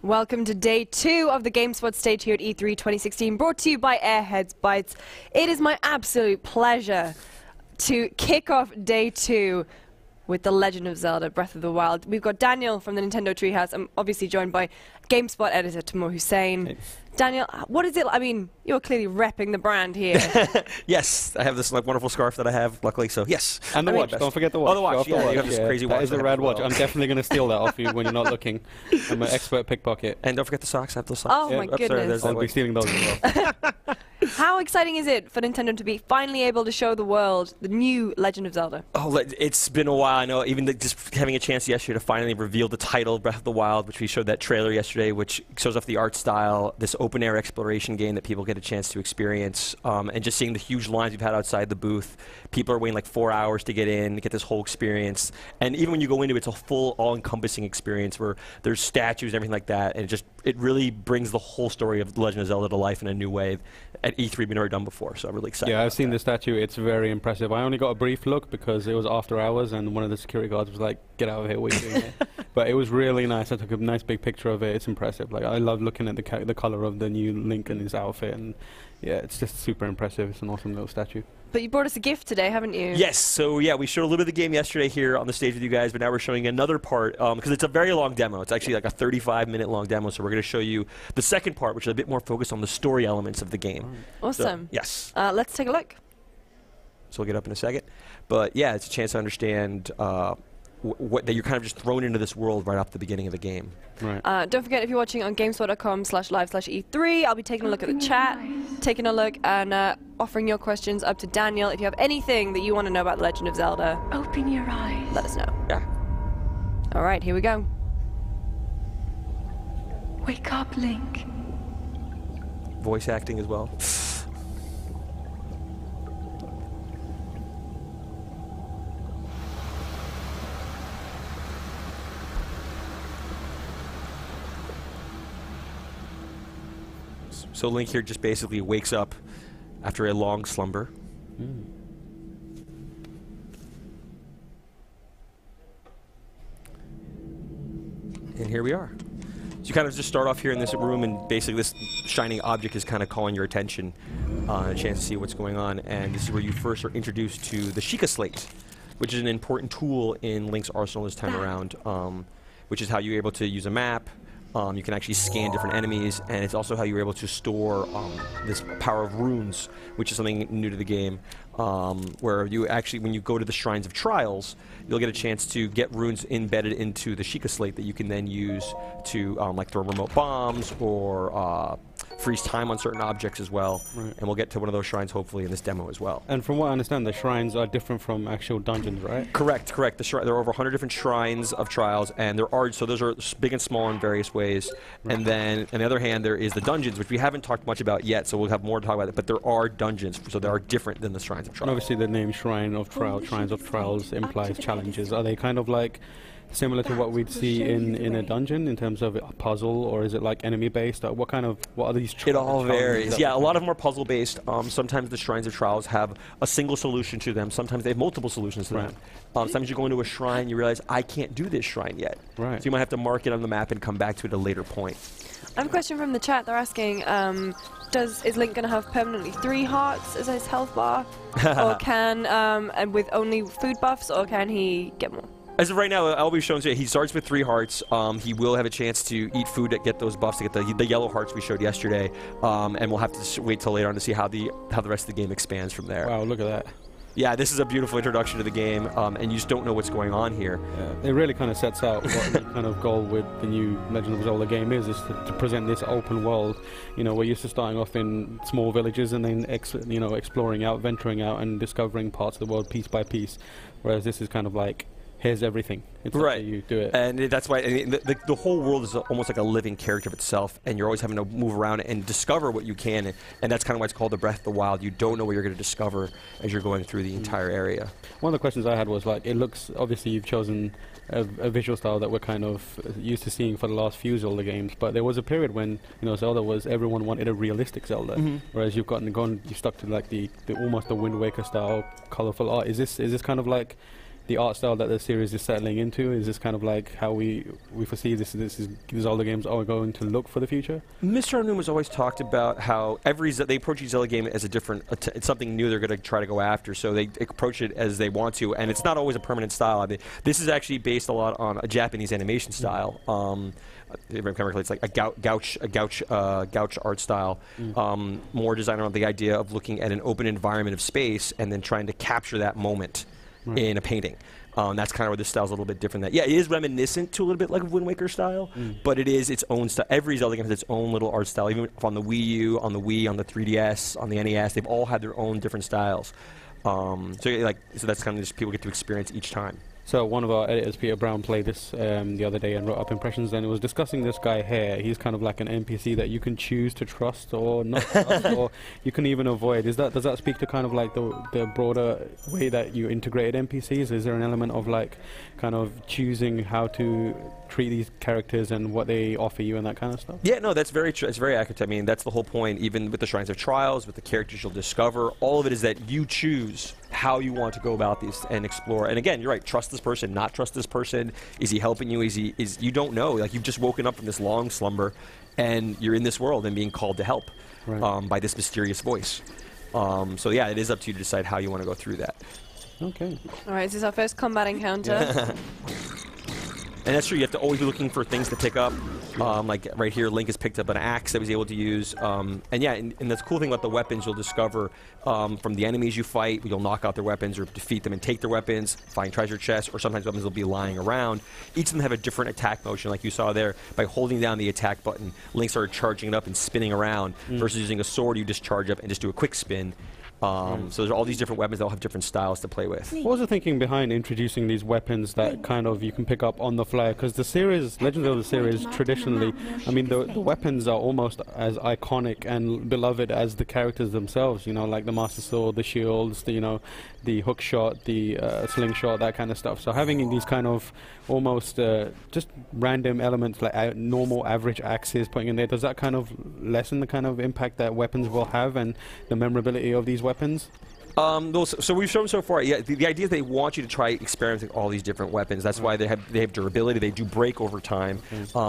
Welcome to day 2 of the GameSpot stage here at E3 2016, brought to you by Airheads Bytes. It is my absolute pleasure to kick off day 2 with The Legend of Zelda Breath of the Wild. We've got Daniel from the Nintendo Treehouse. I'm obviously joined by GameSpot editor Tamoor Hussain. Hey. Daniel, what is it? I mean, you're clearly repping the brand here. Yes, I have this wonderful scarf that I have, luckily, so yes. And the watch, don't forget the watch. Oh, the watch, yeah, you have this crazy watch. That is a rad watch. I'm definitely going to steal that off you when you're not looking. I'm an expert pickpocket. And don't forget the socks, I have those socks. Oh my goodness. I'll be stealing those as well. How exciting is it for Nintendo to be finally able to show the world the new Legend of Zelda? Oh, it's been a while. I know, even just having a chance yesterday to finally reveal the title, Breath of the Wild, which we showed that trailer yesterday, which shows off the art style, this open-air exploration game that people get a chance to experience, and just seeing the huge lines we've had outside the booth. People are waiting like 4 hours to get in, get this whole experience. And even when you go into it, it's a full, all-encompassing experience where there's statues and everything like that, and it really brings the whole story of The Legend of Zelda to life in a new way. At E3, we've never done before, so I'm really excited. Yeah, I've seen the statue. It's very impressive. I only got a brief look because it was after hours, and one of the security guards was like, "Get out of here! What are you doing here?" But it was really nice. I took a nice big picture of it. It's impressive. Like, I love looking at the color of the new Link and his outfit, and yeah, it's just super impressive. It's an awesome little statue. But you brought us a gift today, haven't you? Yes, so yeah, we showed a little bit of the game yesterday here on the stage with you guys, but now we're showing another part, because it's a very long demo. It's actually like a 35-minute long demo, so we're going to show you the second part, which is a bit more focused on the story elements of the game. Awesome. So, yes. Let's take a look. So we'll get up in a second. But yeah, it's a chance to understand that you're kind of just thrown into this world right off the beginning of the game. Right. Don't forget, if you're watching on GameSpot.com/live/E3, I'll be taking a look at the chat, taking a look and offering your questions up to Daniel. If you have anything that you want to know about The Legend of Zelda, open your eyes. Let us know. Yeah. All right, here we go. Wake up, Link. Voice acting as well. So Link here just basically wakes up after a long slumber. And here we are. So you kind of just start off here in this room, and basically this shining object is kind of calling your attention, a chance to see what's going on. And this is where you first are introduced to the Sheikah Slate, which is an important tool in Link's arsenal this time around, which is how you're able to use a map. You can actually scan different enemies, and it's also how you're able to store this power of runes, which is something new to the game, where you actually, when you go to the Shrines of Trials, you'll get a chance to get runes embedded into the Sheikah Slate that you can then use to like throw remote bombs or freeze time on certain objects as well. Right. And we'll get to one of those shrines hopefully in this demo as well. And from what I understand, the shrines are different from actual dungeons, right? Correct, correct. There are over 100 different shrines of trials, and so those are big and small in various ways. Right. And then, on the other hand, there is the dungeons, which we haven't talked much about yet, so we'll have more to talk about it, but there are dungeons, so they are different than the Shrines of Trials. And obviously the name Shrine of Trials, Shrines of Trials implies challenges. Are they kind of like similar to what we'd see in a dungeon in terms of a puzzle, or is it like enemy based? What are these? It all varies. Yeah, a lot of them are puzzle based. Sometimes the Shrines of Trials have a single solution to them. Sometimes they have multiple solutions to them. Sometimes you go into a shrine, you realize I can't do this shrine yet. Right. So you might have to mark it on the map and come back to it at a later point. I have a question from the chat. They're asking, is Link going to have permanently 3 hearts as his health bar, or can and with only food buffs, or can he get more? As of right now, I'll be showing you, he starts with 3 hearts. He will have a chance to eat food to get those buffs, to get the yellow hearts we showed yesterday. And we'll have to wait till later on to see how the rest of the game expands from there. Wow, look at that. Yeah, this is a beautiful introduction to the game, and you just don't know what's going on here. Yeah, it really kind of sets out what the kind of goal with the new Legend of Zelda game is to present this open world. You know, we're used to starting off in small villages and then exploring out, venturing out, and discovering parts of the world piece by piece. Whereas this is kind of like, here's everything. It's right. You do it. And that's why the whole world is almost like a living character of itself, and you're always having to move around and discover what you can, and that's kind of why it's called the Breath of the Wild. You don't know what you're going to discover as you're going through the entire area. One of the questions I had was, like, it looks, obviously you've chosen a visual style that we're kind of used to seeing for the last few Zelda games, but there was a period when, you know, Zelda was, everyone wanted a realistic Zelda, whereas you've you stuck to like the almost the Wind Waker style colorful art. Is this kind of like the art style that the series is settling into? Is this kind of like how we foresee these Zelda games are going to look for the future? Mr. Unum has always talked about how they approach each Zelda game as a different, it's something new they're going to try to go after, so they approach it as they want to, and it's not always a permanent style. I mean, this is actually based a lot on a Japanese animation style. It's like a gouch art style, more designed around the idea of looking at an open environment of space and then trying to capture that moment in a painting. That's kind of where this style's a little bit different. It is reminiscent to a little bit like a Wind Waker style, but it is its own style. Every Zelda game has its own little art style, even on the Wii U, on the Wii, on the 3DS, on the NES. They've all had their own different styles. So that's kind of just people get to experience each time. So one of our editors, Peter Brown, played this the other day and wrote up impressions, and it was discussing this guy here. He's kind of like an NPC that you can choose to trust or not trust, or you can even avoid. Does that speak to kind of like the broader way that you integrate NPCs? Is there an element of like kind of choosing how to treat these characters and what they offer you and that kind of stuff? Yeah, no, that's very true. It's very accurate. I mean, that's the whole point. Even with the Shrines of Trials, with the characters you'll discover, all of it is that you choose how you want to go about these and explore. And again, you're right. Trust this person, not trust this person. Is he helping you? You don't know. Like, you've just woken up from this long slumber, and you're in this world and being called to help by this mysterious voice. So yeah, it is up to you to decide how you want to go through that. Okay. All right, this is our first combat encounter. And that's true, you have to always be looking for things to pick up. Like right here, Link has picked up an axe that he's able to use. And yeah, and the cool thing about the weapons you'll discover from the enemies you fight, you'll knock out their weapons or defeat them and take their weapons, find treasure chests, or sometimes weapons will be lying around. Each of them have a different attack motion, like you saw there. By holding down the attack button, Link started charging it up and spinning around, versus using a sword, you just charge up and just do a quick spin. So there's all these different weapons that all have different styles to play with. What was the thinking behind introducing these weapons that kind of you can pick up on the fly? Because the series, Legend of Zelda series, traditionally, I mean, the weapons are almost as iconic and beloved as the characters themselves. You know, like the Master Sword, the shields, the hook shot, the slingshot, that kind of stuff. So having these kind of almost just random elements like normal average axes putting in there, does that kind of lessen the kind of impact that weapons will have and the memorability of these weapons? So we've shown so far, yeah, the idea is they want you to try experimenting with all these different weapons. That's why they have durability. They do break over time.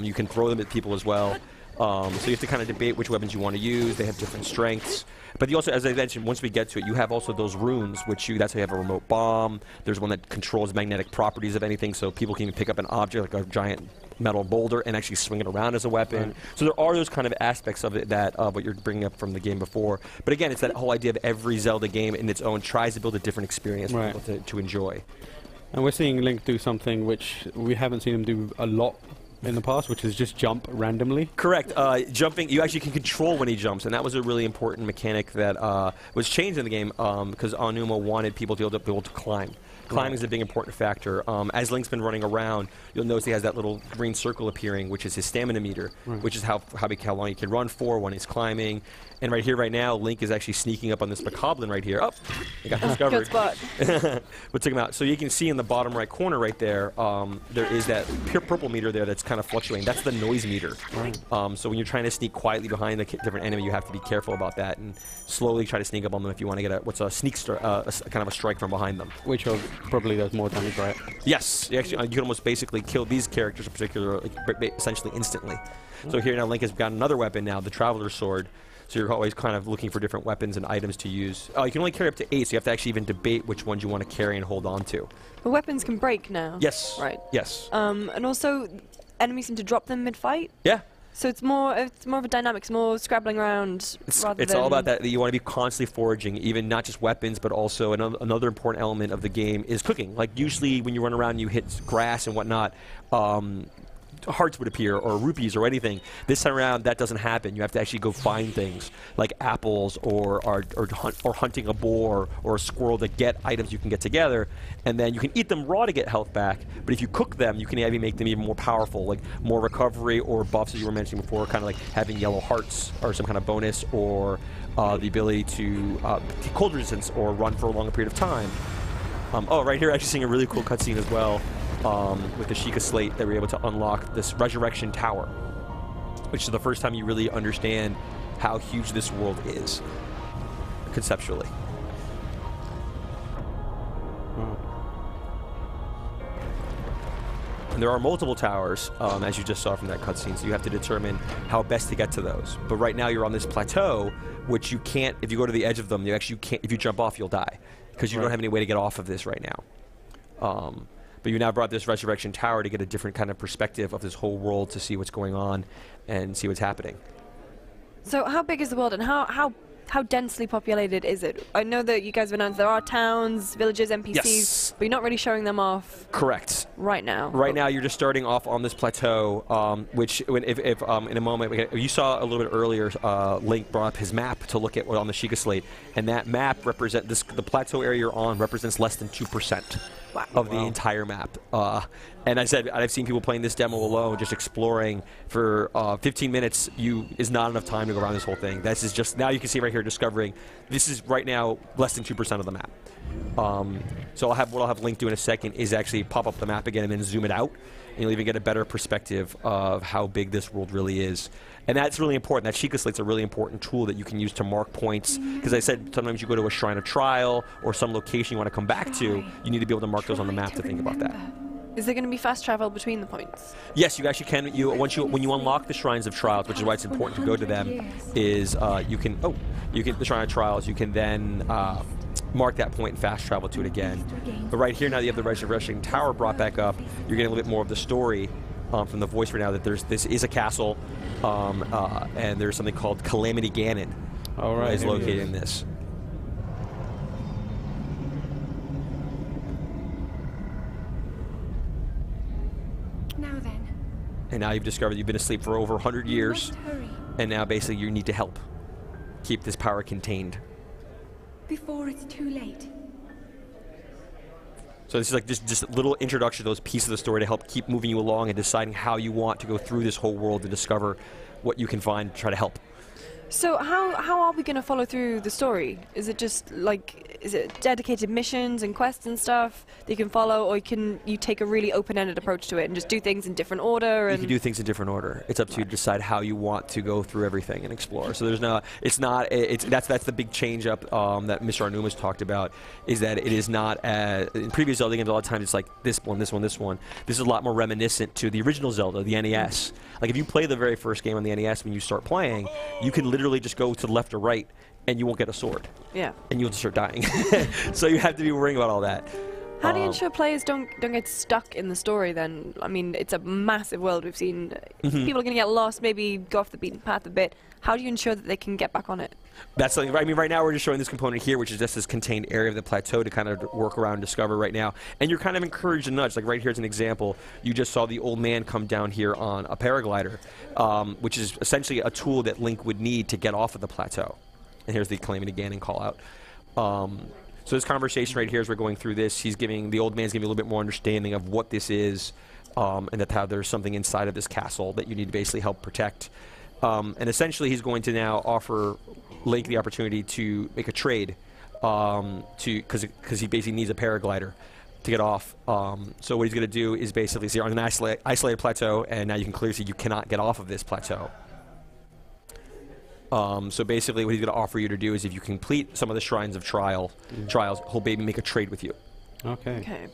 You can throw them at people as well. So you have to kind of debate which weapons you want to use. They have different strengths. But you also, as I mentioned, once we get to it, you have also those runes, that's how you have a remote bomb. There's one that controls magnetic properties of anything, so people can even pick up an object like a giant metal boulder and actually swing it around as a weapon. So there are those kind of aspects of it that what you're bringing up from the game before. But again, it's that whole idea of every Zelda game in its own tries to build a different experience for people to enjoy. And we're seeing Link do something which we haven't seen him do a lot in the past, which is just jump randomly. Correct. Jumping, you actually can control when he jumps, and that was a really important mechanic that was changed in the game because Aonuma wanted people to be able to climb. Climbing is a big important factor. As Link's been running around, you'll notice he has that little green circle appearing, which is his stamina meter, which is how long he can run for when he's climbing. And right here, right now, Link is actually sneaking up on this Bokoblin right here. Oh, he got discovered. Good spot. We took him out. So you can see in the bottom right corner right there, there is that purple meter there that's kind of fluctuating. That's the noise meter. So when you're trying to sneak quietly behind the different enemy, you have to be careful about that and slowly try to sneak up on them if you want to get a sneak kind of a strike from behind them. Which probably does more damage, right? Yes. You can almost basically kill these characters in particular, essentially instantly. So here now Link has got another weapon now, the Traveler's Sword. So you're always kind of looking for different weapons and items to use. You can only carry up to 8, so you have to actually even debate which ones you want to carry and hold on to. The weapons can break now. Yes. Right. Yes. And also, enemies seem to drop them mid-fight. Yeah. So it's more of a dynamic. It's more scrabbling around rather than... It's all about that you want to be constantly foraging, even not just weapons, but also another important element of the game is cooking. Like usually when you run around and you hit grass and whatnot, hearts would appear or rupees or anything. This time around that doesn't happen. You have to actually go find things like apples or hunting a boar or a squirrel to get items you can get together, and then you can eat them raw to get health back, but if you cook them you can even make them even more powerful, like more recovery or buffs as you were mentioning before, kind of like having yellow hearts or some kind of bonus, or the ability to cold resistance or run for a longer period of time. Right here actually seeing a really cool cutscene as well. With the Sheikah Slate that we're able to unlock this Resurrection Tower, which is the first time you really understand how huge this world is, conceptually. And there are multiple towers, as you just saw from that cutscene, so you have to determine how best to get to those. But right now you're on this plateau, which you can't, if you go to the edge of them, you actually can't, if you jump off, you'll die. Because you don't have any way to get off of this right now. But you now brought this Resurrection Tower to get a different kind of perspective of this whole world, to see what's going on and see what's happening. So how big is the world, and how densely populated is it? I know that you guys have announced there are towns, villages, NPCs, but you're not really showing them off. Correct. Right now. Right now, you're just starting off on this plateau, which, if in a moment, you saw a little bit earlier, Link brought up his map to look at on the Sheikah Slate, and that map the plateau area you're on represents less than 2%. Of the entire map. And I said, I've seen people playing this demo alone, just exploring for 15 minutes is not enough time to go around this whole thing. This is just, now you can see right here, discovering, this is right now less than 2% of the map. So what I'll have Link do in a second is actually pop up the map again and then zoom it out. And you'll even get a better perspective of how big this world really is. And that's really important. That Sheikah Slate's a really important tool that you can use to mark points. Because I said sometimes you go to a shrine of trial or some location you want to come back to, you need to be able to mark those on the map to think about that. Is there going to be fast travel between the points? Yes, you actually can. When you unlock the shrines of trials, which is why it's important to go to them, is the shrine of trials. You can then mark that point and fast travel to it again. But right here, now that you have the Resurrection Tower brought back up, you're getting a little bit more of the story from the voice right now, that this is a castle, and there's something called Calamity Ganon. All right, is located in this. Now then. And now you've discovered you've been asleep for over 100 years, and now basically you need to help keep this power contained. Before it's too late. So this is like just a little introduction to those pieces of the story to help keep moving you along and deciding how you want to go through this whole world to discover what you can find to try to help. So how are we going to follow through the story? Is it just like, is it dedicated missions and quests and stuff that you can follow, or can you take a really open-ended approach to it and just do things in different order? You can do things in different order. It's up to you to decide how you want to go through everything and explore. So there's that's the big change up that Mr. Anuma's talked about, is that it is not in previous Zelda games. A lot of times it's like this one, this one, this one. This is a lot more reminiscent to the original Zelda, the NES. Like if you play the very first game on the NES, when you start playing, you can literally just go to the left or right, and you won't get a sword. Yeah. And you'll just start dying. So you have to be worrying about all that. How do you ensure players don't get stuck in the story then? I mean, it's a massive world. We've seen people are going to get lost, maybe go off the beaten path a bit. How do you ensure that they can get back on it? That's something. I mean, right now we're just showing this component here, which is just this contained area of the plateau to kind of work around and discover right now. And you're kind of encouraged to nudge. Like right here's an example. You just saw the old man come down here on a paraglider, which is essentially a tool that Link would need to get off of the plateau. And here's the Calamity Ganon call out. So this conversation right here, as we're going through this, the old man's giving a little bit more understanding of what this is, and that how there's something inside of this castle that you need to basically help protect. And essentially, he's going to now offer Link the opportunity to make a trade, because he basically needs a paraglider to get off. So what he's going to do is basically, so you're on an isolated plateau, and now you can clearly see you cannot get off of this plateau. So basically, what he's going to offer you to do is, if you complete some of the shrines of trials, he'll maybe make a trade with you. Okay.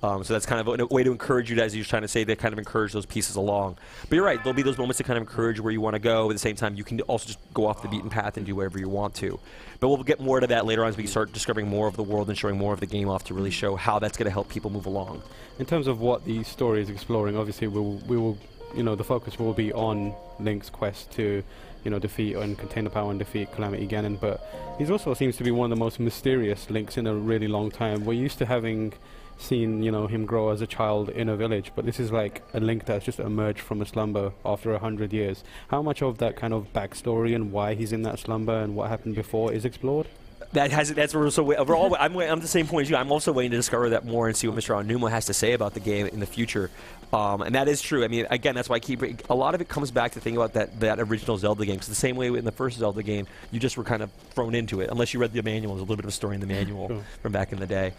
So that's kind of a way to encourage you, as you're trying to say, to kind of encourage those pieces along. But you're right, there'll be those moments to kind of encourage where you want to go. At the same time, you can also just go off the beaten path and do whatever you want to. But we'll get more to that later on as we start discovering more of the world and showing more of the game off to really show how that's going to help people move along. In terms of what the story is exploring, obviously we will, the focus will be on Link's quest to, defeat and contain the power and defeat Calamity Ganon. But he also seems to be one of the most mysterious Links in a really long time. We're used to having seen him grow as a child in a village, but this is like a Link that's just emerged from a slumber after 100 years. How much of that kind of backstory and why he's in that slumber and what happened before is explored? That's overall. I'm the same point as you. I'm also waiting to discover that more and see what Mr. Onuma has to say about the game in the future. And that is true. I mean, again, that's why a lot of it comes back to think about that original Zelda game. Because the same way in the first Zelda game, you just were kind of thrown into it, unless you read the manual. There's a little bit of a story in the manual from back in the day.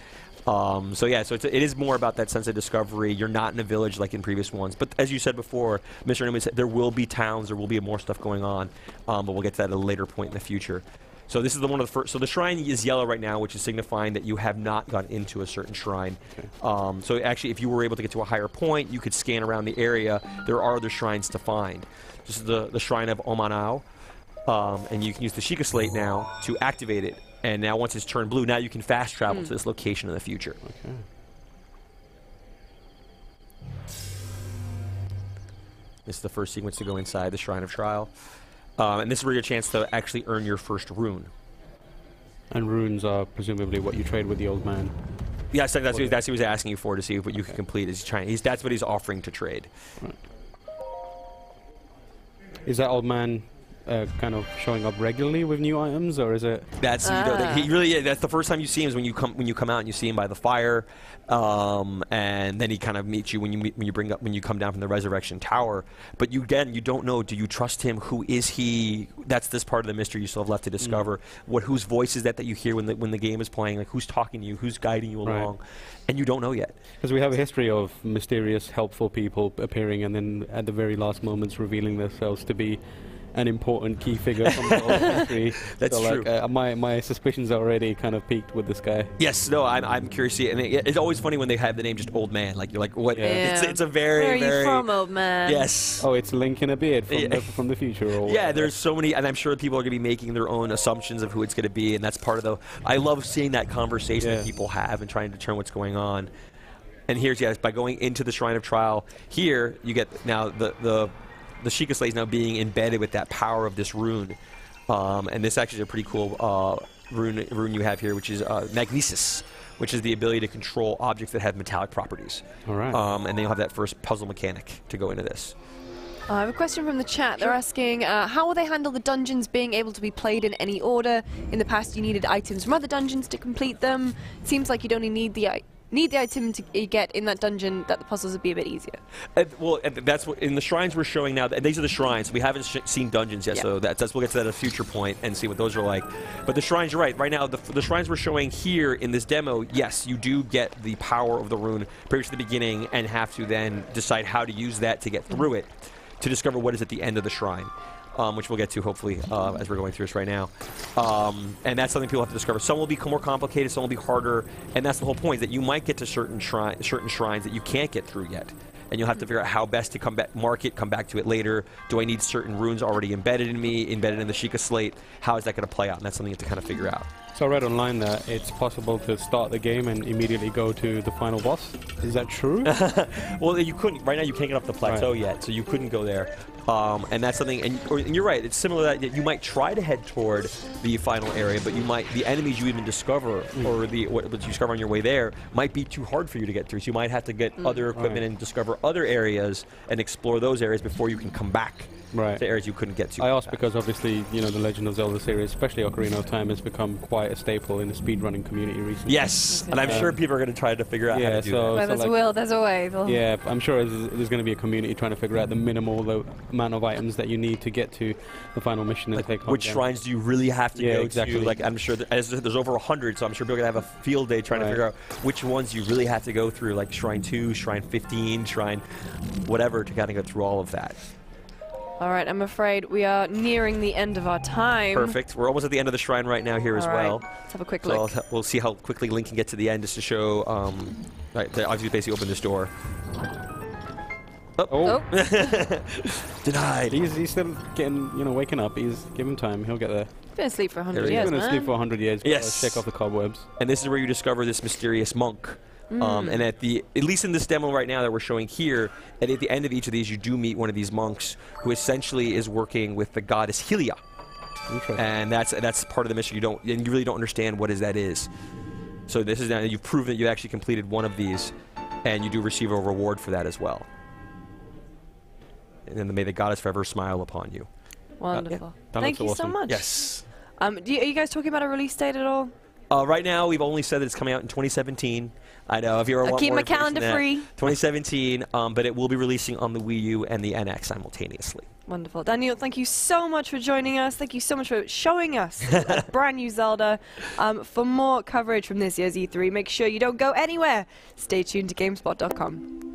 So yeah, so it is more about that sense of discovery. You're not in a village like in previous ones. But as you said before, Mr. Onuma said there will be towns, there will be more stuff going on. But we'll get to that at a later point in the future. So this is one of the first. So the shrine is yellow right now, which is signifying that you have not gone into a certain shrine. Okay. So actually, if you were able to get to a higher point, you could scan around the area. There are other shrines to find. This is the shrine of Omanao, and you can use the Sheikah Slate now to activate it. And now once it's turned blue, now you can fast travel to this location in the future. Okay. This is the first sequence to go inside the Shrine of Trial. And this is where your chance to actually earn your first rune. And runes are presumably what you trade with the old man. Yes, that's what he was asking you for, to see what you can complete. That's what he's offering to trade. Right. Is that old man kind of showing up regularly with new items, or is it? That's he really. That's the first time you see him is when you come out and you see him by the fire, and then he kind of meets you when you come down from the Resurrection Tower. But you don't know. Do you trust him? Who is he? That's this part of the mystery you still have left to discover. Whose voice is that you hear when the game is playing? Like who's talking to you? Who's guiding you along? And you don't know yet. Because we have a history of mysterious, helpful people appearing and then at the very last moments revealing themselves to be an important key figure from the old history. That's so, true. Like, my suspicions are already kind of peaked with this guy. Yes, no, I'm curious to see, and it's always funny when they have the name just Old Man. Like you're like, what? Yeah. It's a very, Where are very you from, old man? Yes. Oh, it's Link in a beard from the future. Or yeah, there's so many, and I'm sure people are going to be making their own assumptions of who it's going to be, and that's part of the. I love seeing that conversation that people have and trying to determine what's going on. And here's by going into the Shrine of Trial. Here you get now the Sheikah Slate is now being embedded with that power of this rune. And this actually is a pretty cool rune you have here, which is Magnesis, which is the ability to control objects that have metallic properties. All right. And then you'll have that first puzzle mechanic to go into this. I have a question from the chat. They're asking, how will they handle the dungeons being able to be played in any order? In the past, you needed items from other dungeons to complete them. It seems like you'd only need the item to get in that dungeon, that the puzzles would be a bit easier. Well, that's what in the shrines we're showing now. These are the shrines. We haven't seen dungeons yet, so we'll get to that at a future point and see what those are like. But the shrines, you're right. Right now, the shrines we're showing here in this demo, yes, you do get the power of the rune pretty much at the beginning, and have to then decide how to use that to get through it, to discover what is at the end of the shrine. Which we'll get to hopefully as we're going through this right now. And that's something people have to discover. Some will be more complicated, some will be harder, and that's the whole point, that you might get to certain shrines that you can't get through yet. And you'll have to figure out how best to come back to it later. Do I need certain runes already embedded in me, embedded in the Sheikah Slate? How is that going to play out? And that's something you have to kind of figure out. So I read online that it's possible to start the game and immediately go to the final boss. Is that true? Well, you couldn't. Right now, you can't get off the plateau yet, so you couldn't go there. And that's something. And you're right. It's similar that you might try to head toward the final area, but the enemies you even discover, or what you discover on your way there, might be too hard for you to get through. So you might have to get other equipment and discover other areas and explore those areas before you can come back. To areas you couldn't get to. I asked because obviously, the Legend of Zelda series, especially Ocarina of Time, has become quite a staple in the speedrunning community recently. Yes, and I'm sure people are going to try to figure out how to do that. Where there's a will, there's a way. Yeah, I'm sure there's going to be a community trying to figure out the minimal amount of items that you need to get to the final mission and take on. Which shrines do you really have to go to? Like, I'm sure there's over 100, so I'm sure people are going to have a field day trying to figure out which ones you really have to go through, like Shrine 2, Shrine 15, Shrine whatever, to kind of go through all of that. All right, I'm afraid we are nearing the end of our time. Perfect. We're almost at the end of the shrine right now here as well. Let's have a quick look. We'll see how quickly Link can get to the end, just to show. They obviously basically open this door. Oh. Denied. He's still getting, waking up. Give him time. He'll get there. He's been asleep for 100 years, man. He's been asleep for 100 years. Yes. Shake off the cobwebs. And this is where you discover this mysterious monk. And at least in this demo right now that we're showing here, at the end of each of these, you do meet one of these monks who essentially is working with the goddess Hylia. And that's part of the mission. You really don't understand what that is. So this is now you've proven that you actually completed one of these, and you do receive a reward for that as well. And then may the goddess forever smile upon you. Wonderful. Thank you so much. Yes. Are you guys talking about a release date at all? Right now, we've only said that it's coming out in 2017. I know if you want keep more my calendar free. 2017, but it will be releasing on the Wii U and the NX simultaneously. Wonderful. Daniel, thank you so much for joining us. Thank you so much for showing us a brand new Zelda. For more coverage from this year's E3, make sure you don't go anywhere. Stay tuned to GameSpot.com.